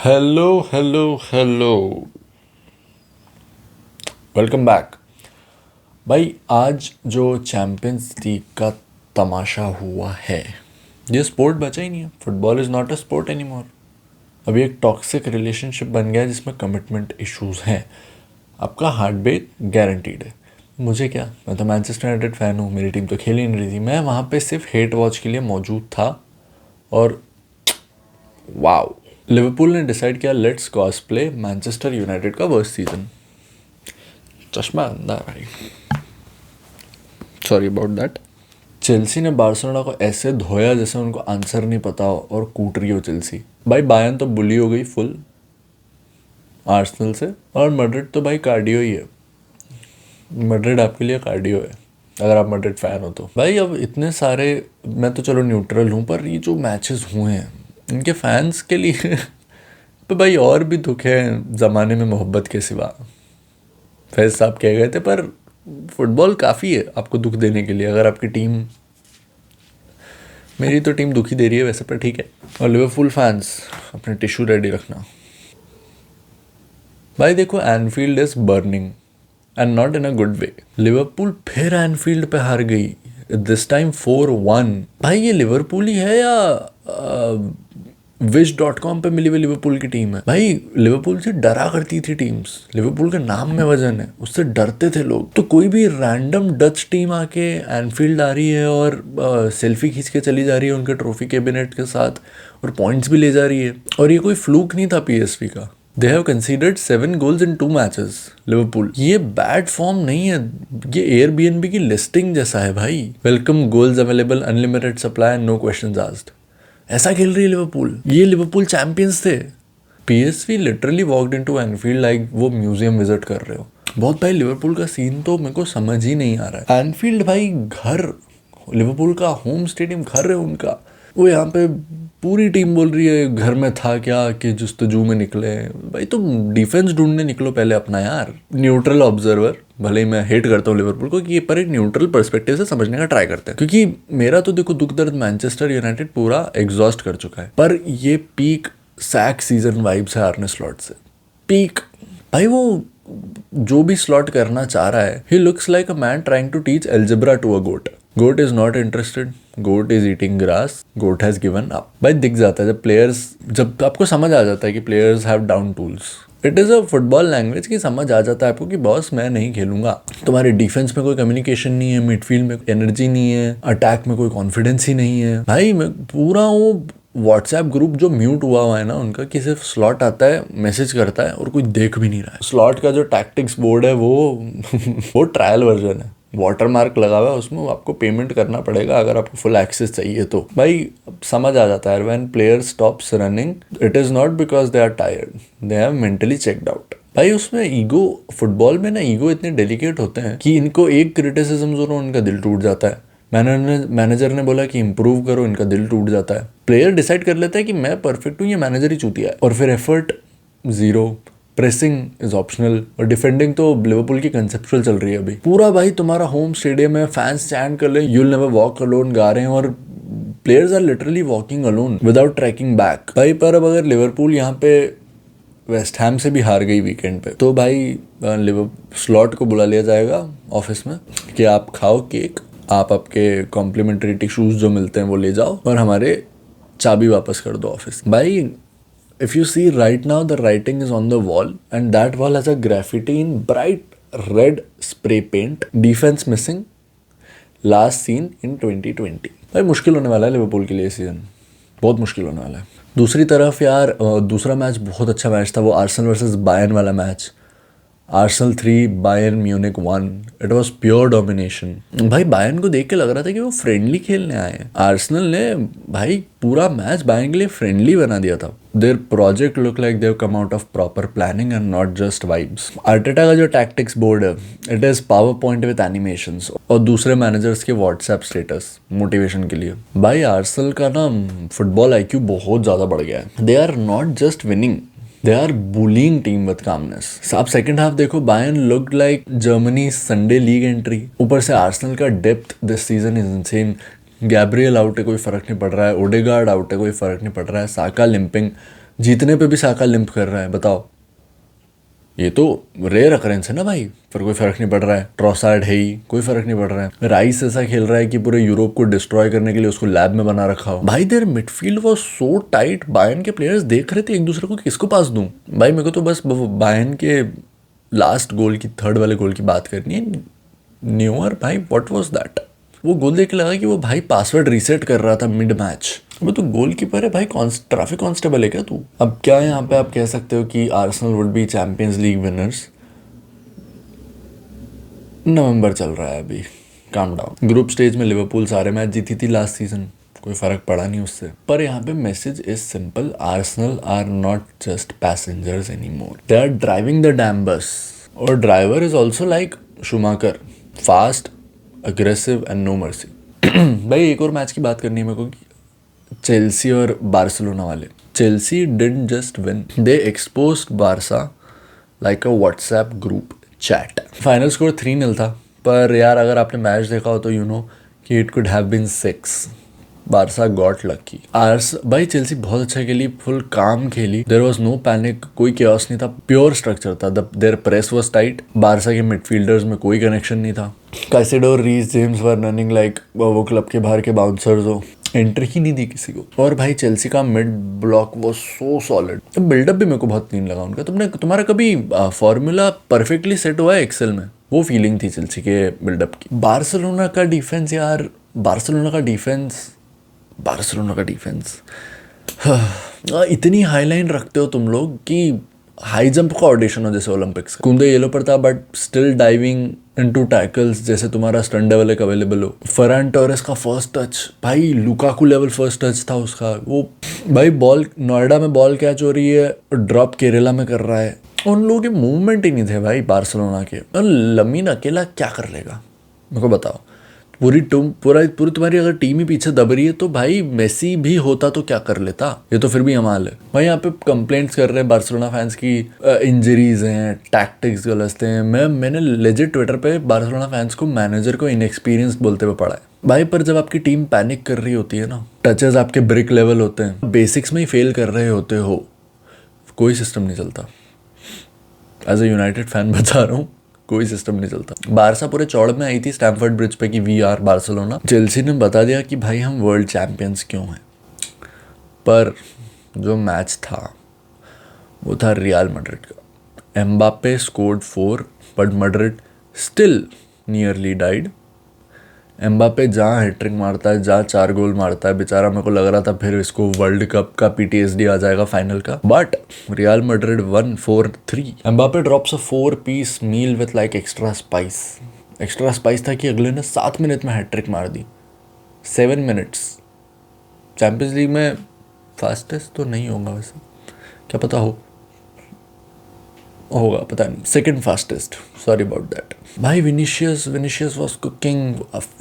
Hello hello hello, welcome back. भाई आज जो चैम्पियंस लीग का तमाशा हुआ है, ये स्पोर्ट बचा ही नहीं है। Football is not a sport any more. अभी एक टॉक्सिक रिलेशनशिप बन गया है जिसमें कमिटमेंट इश्यूज हैं। आपका हार्ट ब्रेक गारंटीड है। मुझे क्या, मैं तो मैनचेस्टर यूनाइटेड फ़ैन हूँ, मेरी टीम तो खेल ही नहीं रही थी। मैं वहाँ पे सिर्फ हेट वॉच के लिए मौजूद था। और वाओ, लिवरपूल ने डिसाइड किया लेट्स कॉस्प्ले मैनचेस्टर यूनाइटेड का वर्स्ट सीजन। चश्मा अंधा है भाई, सॉरी अबाउट दैट। चेल्सी ने बार्सिलोना को ऐसे धोया जैसे उनको आंसर नहीं पता हो और कूट रही हो चेल्सी। भाई बायर्न तो बुली हो गई फुल आर्सेनल से, और मैड्रिड तो भाई कार्डियो ही है। मैड्रिड आपके लिए कार्डियो है अगर आप मैड्रिड फैन हो तो। भाई अब इतने सारे, मैं तो चलो न्यूट्रल हूँ, पर ये जो मैचेस हुए हैं इनके फैंस के लिए तो भाई और भी दुख है ज़माने में मोहब्बत के सिवा। फैज साहब कह गए थे, पर फुटबॉल काफ़ी है आपको दुख देने के लिए अगर आपकी टीम, मेरी तो टीम दुखी दे रही है वैसे, पर ठीक है। और लिवरपूल फैंस अपने टिश्यू रेडी रखना। भाई देखो, Enfield is burning and not in a good way. Liverpool फिर एनफील्ड पे हार गई, दिस टाइम 4-1। भाई ये लिवरपूल ही है या wish.com पे मिली हुई लिवरपूल की टीम है? भाई लिवरपूल से डरा करती थी टीम्स, लिवरपूल के नाम में वजन है, उससे डरते थे लोग। तो कोई भी रैंडम डच टीम आके एनफील्ड आ रही है और सेल्फी खींच के चली जा रही है उनके ट्रॉफी कैबिनेट के साथ, और पॉइंट्स भी ले जा रही है। और ये कोई फ्लूक नहीं था पीएसवी का। They have considered 7 goals in 2 matches. Liverpool ये बैड फॉर्म नहीं है, ये एयरबीएनबी की लिस्टिंग जैसा है भाई। Welcome, goals available, unlimited supply, no questions asked. ऐसा खेल रही है लिवरपूल। ये लिवरपूल चैंपियंस थे। PSV literally walked into Anfield like वो म्यूजियम विजिट कर रहे हो। बहुत भाई लिवरपूल का सीन तो मेरे को समझ ही नहीं आ रहा है। एनफील्ड भाई घर, लिवरपूल का होम स्टेडियम घर है उनका। वो यहाँ पे पूरी टीम बोल रही है घर में था क्या कि जुस्तजू में निकले। भाई तुम डिफेंस ढूंढने निकलो पहले अपना यार। न्यूट्रल ऑब्जर्वर, भले ही मैं हेट करता हूँ लिवरपूल को, कि ये पर एक न्यूट्रल पर्सपेक्टिव से समझने का ट्राई करते हैं। क्योंकि मेरा तो देखो दुख दर्द मैनचेस्टर यूनाइटेड पूरा एग्जॉस्ट कर चुका है, पर ये पीक सैक सीजन वाइब्स है आर्ने स्लॉट से। पीक भाई, वो जो भी स्लॉट करना चाह रहा है, he looks like a man trying to teach algebra to a goat. Goat is not interested, goat is eating grass, goat has given up. भाई दिख जाता है जब प्लेयर्स, जब आपको समझ आ जाता है कि players have down tools. It is a football language की समझ आ जाता है आपको कि बॉस मैं नहीं खेलूंगा। तुम्हारे डिफेंस में कोई कम्युनिकेशन नहीं है, मिडफील्ड में एनर्जी नहीं है, अटैक में कोई कॉन्फिडेंस ही नहीं है। भाई मैं पूरा वो व्हाट्सएप ग्रुप जो म्यूट हुआ है ना उनका, कि सिर्फ स्लॉट आता है, मैसेज करता है और कोई देख भी नहीं रहा है। स्लॉट का जो टैक्टिक्स बोर्ड है वो वो ट्रायल वर्जन है, वाटर मार्क लगा हुआ है उसमें, आपको पेमेंट करना पड़ेगा अगर आपको फुल एक्सेस चाहिए तो। भाई समझ आ जाता है when player stops running, it is not because they are tired, they have mentally checked out. भाई उसमें ईगो, फुटबॉल में ना ईगो इतने डेलिकेट होते हैं कि इनको एक क्रिटिसिज्म सुनो उनका दिल टूट जाता है। मैनेजर ने बोला कि इंप्रूव करो, इनका दिल टूट जाता है। प्लेयर डिसाइड कर लेता है कि मैं परफेक्ट हूँ, ये मैनेजर ही चूतिया है, और फिर effort zero. Pressing is optional, और डिफेंडिंग तो लिवरपूल की कंसेप्चुअल चल रही है अभी पूरा। भाई तुम्हारा होम स्टेडियम है, फैंस चैंट कर ले यूल नेवर वॉक अलोन गा रहे हैं, और players are literally walking alone without tracking back. भाई पर अब अगर लिवरपूल यहाँ पे वेस्ट हैम से भी हार गई वीकेंड पे, तो भाई स्लॉट को बुला लिया जाएगा ऑफिस में कि आप खाओ केक, आप आपके कॉम्प्लीमेंट्री टिश्यूज जो मिलते हैं वो ले जाओ, और हमारे चाबी वापस कर दो ऑफिस। भाई if you see right now the writing is on the wall, and that wall has a graffiti in bright red spray paint, defence missing, last scene in 2020। भाई मुश्किल होने वाला है लिवरपूल के लिए सीजन, बहुत मुश्किल होने वाला है। दूसरी तरफ यार दूसरा मैच बहुत अच्छा मैच था, वो आर्सेनल वर्सेस बायर्न वाला match. Arsenal 3 Bayern Munich 1। It was pure domination. भाई बायर्न को देख के लग रहा था कि वो फ्रेंडली खेलने आए हैं। आर्सेनल ने भाई पूरा मैच बायर्न के लिए फ्रेंडली बना दिया था। There project look like they have come out of proper planning and not just vibes. Arteta का जो टैक्टिक्स बोर्ड है, it is power point with animations, और दूसरे मैनेजर्स के व्हाट्सएप स्टेटस मोटिवेशन के लिए। भाई आर्सेनल का ना फुटबॉल आईक्यू बहुत ज्यादा बढ़ गया है। They are not just winning, they are bullying team with calmness. आप सेकंड हाफ देखो, Bayern looked like Germany Sunday league entry. ऊपर से आर्सेनल का depth this season is insane. Gabriel out है, कोई फर्क नहीं पड़ रहा है। ओडेगार्ड आउट है, कोई फर्क नहीं पड़ रहा है। साका लिंपिंग, जीतने पे भी साका लिम्प कर रहा है, बताओ। ये तो रेयर अकरेंस है ना भाई, पर कोई फर्क नहीं पड़ रहा है। ट्रॉसार्ड है ही, कोई फर्क नहीं पड़ रहा है। राइस ऐसा खेल रहा है कि पूरे यूरोप को डिस्ट्रॉय करने के लिए उसको लैब में बना रखा हो। भाई their midfield was so tight, Bayern के प्लेयर्स देख रहे थे एक दूसरे को किसको पास दूं। भाई मेरे को तो बस बायर्न के लास्ट गोल की, थर्ड वाले गोल की बात करनी है। न्यूअर भाई, व्हाट वाज दैट। वो गोल देख के लगा कि वो भाई पासवर्ड रीसेट कर रहा था मिड मैच। वो तो गोलकीपर है भाई, ट्रैफिक कांस्टेबल है क्या तू। अब क्या यहाँ पे आप कह सकते हो कि Arsenal would be champions league winners. नवंबर चल रहा है अभी, काम डाउन। ग्रुप स्टेज में लिवरपूल सारे मैच जीती थी लास्ट सीजन, कोई फर्क पड़ा नहीं उससे। पर यहाँ पे message is simple, Arsenal are not just passengers anymore, they are driving the damn bus. और driver is also like Schumacher, fast, aggressive and no mercy. भाई एक और मैच की बात करनी है मेरे को, चेल्सी और बार्सिलोना वाले। Chelsea didn't just win, they exposed Barça like a WhatsApp group chat. Final score 3-0 था, पर यार अगर आपने मैच देखा हो तो यू नो कि it could have been 6। Barca got lucky. भाई चेल्सी बहुत अच्छा खेली, फुल काम खेली, देयर वाज नो पैनिक, कोई chaos नहीं था, प्योर स्ट्रक्चर था। Their press was tight, Barca के मिडफील्डर्स में कोई कनेक्शन नहीं था। Caicedo, Reece James were running like वो क्लब के बाहर के बाउंसर्स हो, एंट्री ही नहीं दी किसी को। और भाई चेल्सी का मिड ब्लॉक वो सो सॉलिड, बिल्डअप भी मेरे को बहुत क्लीन लगा उनका। तुम्हारा कभी फॉर्मूला परफेक्टली सेट हुआ है एक्सेल में, वो फीलिंग थी चेल्सी के बिल्डअप की। बार्सिलोना का डिफेंस यार, बार्सिलोना का डिफेंस इतनी हाईलाइन रखते हो तुम लोग कि हाई जंप का ऑडिशन हो जैसे ओलंपिक्स का। कुंदे येलो पर था but still diving into tackles जैसे तुम्हारा स्टंट डेवल एक अवेलेबल हो। फरान टोरेस का फर्स्ट टच, भाई लुकाकू लेवल फर्स्ट टच था उसका। वो भाई बॉल नोएडा में बॉल कैच हो रही है, ड्रॉप केरला में कर रहा है। उन लोगों के मूवमेंट ही नहीं थे भाई बार्सिलोना के। और लमीन अकेला क्या कर लेगा मेरे को बताओ। पूरी तुम्हारी अगर टीम ही पीछे दब रही है तो भाई मेसी भी होता तो क्या कर लेता। ये तो फिर भी हमाल है भाई। यहाँ पे कंप्लेंट्स कर रहे हैं बार्सिलोना फैंस की, इंजरीज हैं, टैक्टिक्स गलत हैं। मैंने लेजिट ट्विटर पे बार्सिलोना फैंस को, मैनेजर को इनएक्सपीरियंस्ड बोलते हुए पढ़ा है भाई। पर जब आपकी टीम पैनिक कर रही होती है ना, टचेस आपके ब्रिक लेवल होते हैं, बेसिक्स में ही फेल कर रहे होते हो, कोई सिस्टम नहीं चलता। एज ए यूनाइटेड फैन बता रहा हूँ, कोई सिस्टम नहीं चलता। बारसा पूरे चौड़ में आई थी स्टैमफोर्ड ब्रिज पे कि वी आर बार्सिलोना। चेल्सी ने बता दिया कि भाई हम वर्ल्ड चैंपियंस क्यों हैं। पर जो मैच था वो था रियल मैड्रिड का। Mbappe scored 4 but Madrid still nearly died. Mbappe जहाँ हैट्रिक मारता है, जहाँ 4 गोल मारता है, बेचारा मेरे को लग रहा था फिर इसको वर्ल्ड कप का PTSD आ जाएगा फाइनल का। But Real Madrid won 4-3। Mbappe drops a 4-piece meal with like extra spice था कि अगले ने 7 मिनट में हैट्रिक मार दी। 7 मिनट्स। चैंपियंस लीग में फास्टेस्ट तो नहीं होगा वैसे, क्या पता होगा पता नहीं, second fastest, sorry about that. भाई विनीशियस वाज कुकिंग,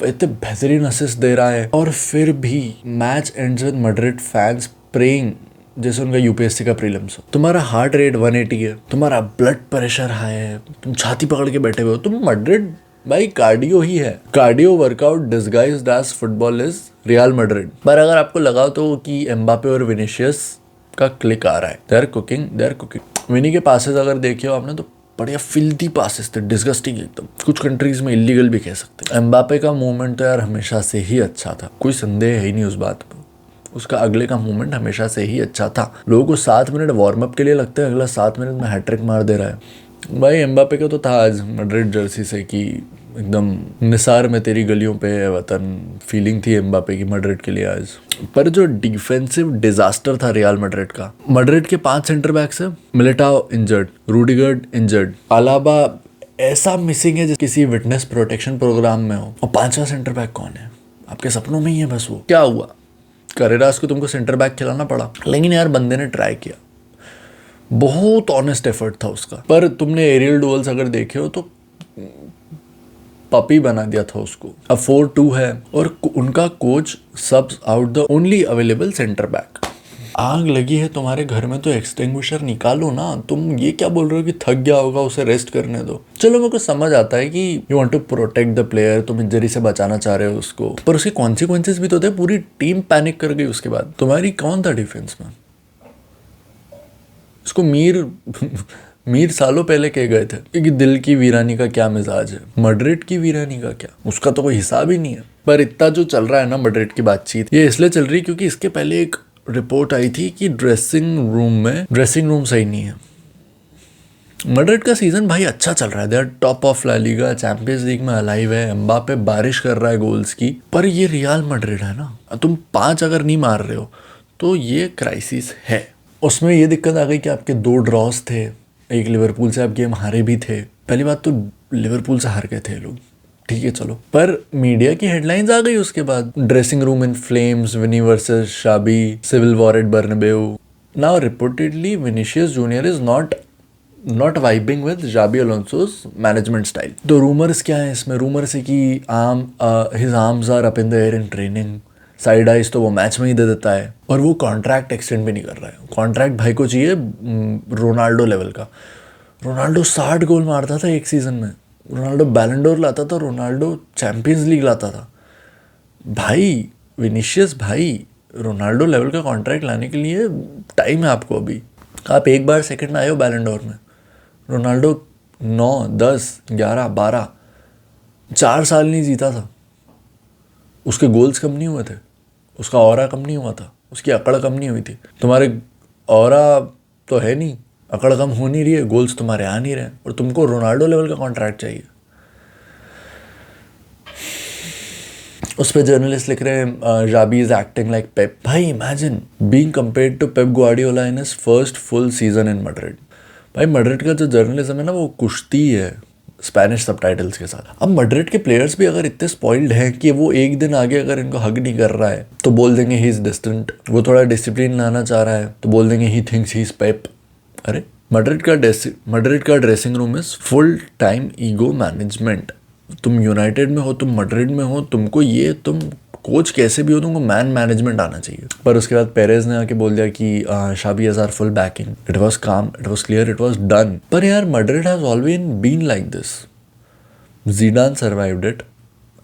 इतने बेहतरीन असिस्ट दे रहा है। और फिर भी match ends with Madrid fans praying जैसे उनका यूपीएससी का प्रीलिम्स हो। तुम्हारा हार्ट रेट 180 है, तुम्हारा ब्लड प्रेशर हाई है, तुम छाती पकड़ के बैठे हुए हो, तुम मैड्रिड भाई कार्डियो ही है। Cardio workout disguised as football is Real Madrid. पर अगर आपको लगा तो कि एम्बापे और विनीशियस का क्लिक आ रहा है, दे आर कुकिंग। विनी के पासेस अगर देखे हो आपने तो बढ़िया फिल्दी पासेस थे, डिस्गस्टिंग एकदम, कुछ कंट्रीज में इलीगल भी कह सकते हैं। एम्बापे का मूवमेंट तो यार हमेशा से ही अच्छा था, कोई संदेह है ही नहीं उस बात पर। उसका अगले का मूवमेंट हमेशा से ही अच्छा था। लोगों को 7 मिनट वार्म अप के लिए लगता है, अगला 7 मिनट में हैट्रिक मार दे रहा है। भाई एम्बापे का तो था आज मैड्रिड जर्सी से कि एकदम निसार में तेरी गलियों पे है वतन, फीलिंग थी एम्बापे की मैड्रिड के लिए आज। पर जो डिफेंसिव डिजास्टर था रियल मैड्रिड का, मैड्रिड के 5 सेंटर बैक्स है, मिलिटाओ इंजर्ड, रूडिगर इंजर्ड, अलाबा ऐसा मिसिंग है जैसे किसी विटनेस प्रोटेक्शन प्रोग्राम में हो। और 5वां सेंटर बैक कौन है? आपके सपनों में ही है बस वो। क्या हुआ, करेरास को तुमको सेंटर बैक खिलाना पड़ा, लेकिन यार बंदे ने ट्राई किया, बहुत ऑनेस्ट एफर्ट था उसका। पर तुमने एरियल डुअल्स अगर देखे हो तो पपी बना दिया था उसको। अब 4-2 है और उनका coach subs out the only available centre back. आग लगी है तुम्हारे घर में तो एक्सटिंग्विशर निकालो ना। तुम ये क्या बोल रहे हो कि थक गया होगा, उसे रेस्ट करने दो। चलो मेरे को समझ आता है कि you want to protect the player, तुम इंजरी से बचाना चाह रहे हो उसको, पर उसके कॉन्सिक्वेंसेस भी तो थे। पूरी टीम पैनिक कर गई उसके बाद। तुम्हारी कौन था डिफेंस में? इसको मीर मीर सालों पहले कह गए थे क्योंकि दिल की वीरानी का क्या मिजाज है, मैड्रिड की वीरानी का क्या, उसका तो कोई हिसाब ही नहीं है। पर इतना जो चल रहा है ना मैड्रिड की बातचीत, ये इसलिए चल रही क्योंकि इसके पहले एक रिपोर्ट आई थी कि ड्रेसिंग रूम सही नहीं है। मैड्रिड का सीजन भाई अच्छा चल रहा है, they are top of La Liga, champions league में अलाइव है, एम्बापे बारिश कर रहा है गोल्स की। पर ये रियल मैड्रिड है ना, तुम 5 अगर नहीं मार रहे हो तो ये क्राइसिस है। उसमें ये दिक्कत आ गई कि आपके 2 ड्रॉस थे, एक लिवरपूल से आप गेम हारे भी थे। पहली बात तो लिवरपूल से हार गए थे लोग, ठीक है चलो, पर मीडिया की हेडलाइंस आ गई उसके बाद, dressing room in flames, Vini versus Xabi, civil war at Bernabeu. Now reportedly Vinicius junior is not vibing with Xabi Alonso's management style. तो रूमर्स क्या है इसमें, रूमर्स है कि his arms are up in the air in training, side eyes तो वो match में ही दे देता है, और वो कॉन्ट्रैक्ट एक्सटेंड भी नहीं कर रहा है। कॉन्ट्रैक्ट भाई को चाहिए रोनाल्डो लेवल का। रोनाल्डो 60 गोल मारता था एक सीजन में, रोनाल्डो बैलन डोर लाता था, रोनाल्डो चैंपियंस लीग लाता था। भाई विनीशियस भाई, रोनाल्डो लेवल का कॉन्ट्रैक्ट लाने के लिए टाइम है आपको अभी। आप एक बार सेकंड आए हो बैलन डोर में, रोनाल्डो 9, 10, 11, 12 4 साल नहीं जीता था। उसके गोल्स कम नहीं हुए थे, उसका ऑरा कम नहीं हुआ था, उसकी अकड़ कम नहीं हुई थी। तुम्हारे ऑरा तो है नहीं, अकड़ कम हो नहीं रही है, गोल्स तुम्हारे आ नहीं रहे, और तुमको रोनाल्डो लेवल का कॉन्ट्रैक्ट चाहिए। उस पर जर्नलिस्ट लिख रहे हैं Xabi is acting like Pep. भाई imagine being compared to Pep Guardiola in his first full season in Madrid. भाई मैड्रिड का जो जर्नलिज्म है ना, वो कुश्ती है स्पेनिश सबटाइटल्स के साथ। अब मैड्रिड के प्लेयर्स भी अगर इतने स्पॉइल्ड हैं कि वो एक दिन आगे अगर इनको हग नहीं कर रहा है तो बोल देंगे ही इज डिस्टेंट, वो थोड़ा डिसिप्लिन लाना चाह रहा है तो बोल देंगे ही थिंक्स ही इज पेप। अरे मैड्रिड का dressing room is full time ego management. तुम यूनाइटेड में हो, तुम मैड्रिड में हो, तुम कोच कैसे भी हो, तुमको मैनेजमेंट आना चाहिए। पर उसके बाद पेरेज ने आके बोल दिया कि Xabi has our full backing, it was calm, it was clear, it was done. पर यार Madrid has always been like this. Zidane survived it,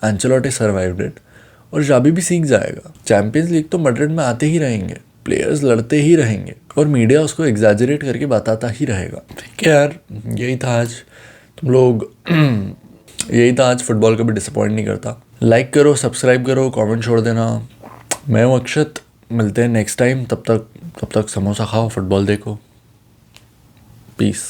Ancelotti survived it, और शाबी भी सीख जाएगा। चैंपियंस लीग तो मैड्रिड में आते ही रहेंगे, प्लेयर्स लड़ते ही रहेंगे, और मीडिया उसको एग्जैजरेट करके बताता ही रहेगा। ठीक है यार, यही था आज। तुम लोग यही था आज। फुटबॉल कभी डिसअपॉइंट नहीं करता। लाइक करो, सब्सक्राइब करो, कमेंट छोड़ देना। मैं हूँ अक्षत, मिलते हैं नेक्स्ट टाइम। तब तक समोसा खाओ, फुटबॉल देखो। पीस।